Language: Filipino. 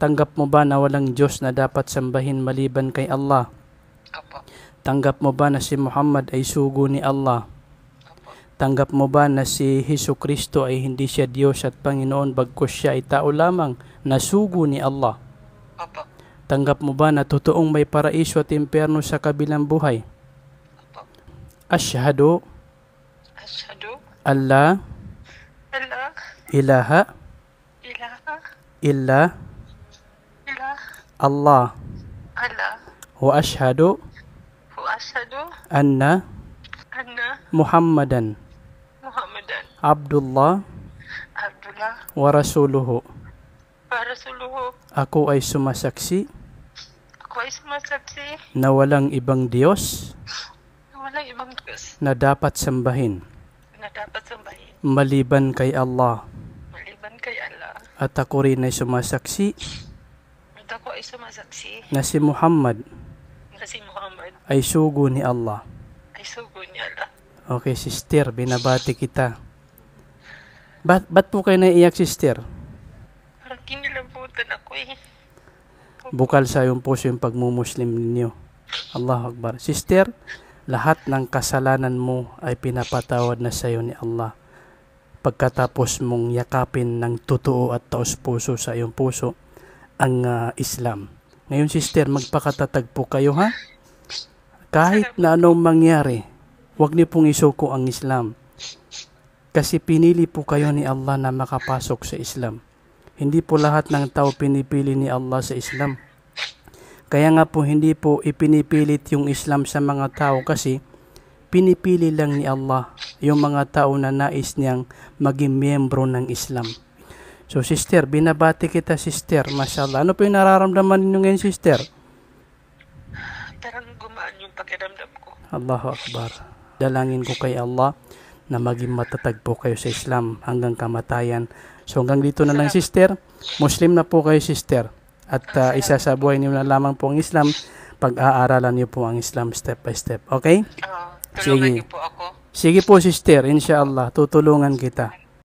Tanggap mo ba na walang Diyos na dapat sambahin maliban kay Allah? Opo. Tanggap mo ba na si Muhammad ay sugo ni Allah? Opo. Tanggap mo ba na si Hesukristo ay hindi siya Diyos at Panginoon bagkus siya ay tao lamang na sugo ni Allah? Opo. Tanggap mo ba na totoong may paraiso at impyerno sa kabilang buhay? Opo. Ashhadu Asyhadu alla alla ilaha ilaha illa illallah Allah Allah wa ashhadu wa asyhadu anna anna Muhammadan Muhammadan Abdullah Abdullah wa rasuluhu. wa rasuluhu. Ako ay sumasaksi Ako ay sumasaksi na walang ibang Diyos na walang ibang Diyos na dapat sambahin na dapat sambahin maliban kay Allah. maliban kay Allah. At ako rin ay sumasaksi At ako ay sumasaksi na si Muhammad na si Muhammad ay sugo ni Allah. ay sugo ni Allah. Okay, sister, binabati kita. Ba't po kayo naiiyak, sister? Parang kinilabutan ako eh. Bukal sa iyong puso yung pagmumuslim ninyo. Allahu Akbar. Sister, lahat ng kasalanan mo ay pinapatawad na sa iyo ni Allah. Pagkatapos mong yakapin ng totoo at taos puso sa iyong puso ang Islam. Ngayon, sister, magpakatatag po kayo, ha? Kahit na anong mangyari, huwag niyo pong isuko ang Islam. Kasi pinili po kayo ni Allah na makapasok sa Islam. Hindi po lahat ng tao pinipili ni Allah sa Islam. Kaya nga po hindi po ipinipilit yung Islam sa mga tao kasi pinipili lang ni Allah yung mga tao na nais niyang maging miyembro ng Islam. So sister, binabati kita sister, mashallah. Ano po yung nararamdaman ninyo ngayon sister? Parang gumaan yung pakiramdam ko. Allahu Akbar. Dalangin ko kay Allah na maging matatag po kayo sa Islam hanggang kamatayan. So hanggang dito na lang sister. Muslim na po kayo sister. At isa sa buhay niyo na lamang po ang Islam. Pag-aaralan niyo po ang Islam step by step. Okay? Tulungan Sige. niyo po ako. Sige po sister, inshallah. Tutulungan kita.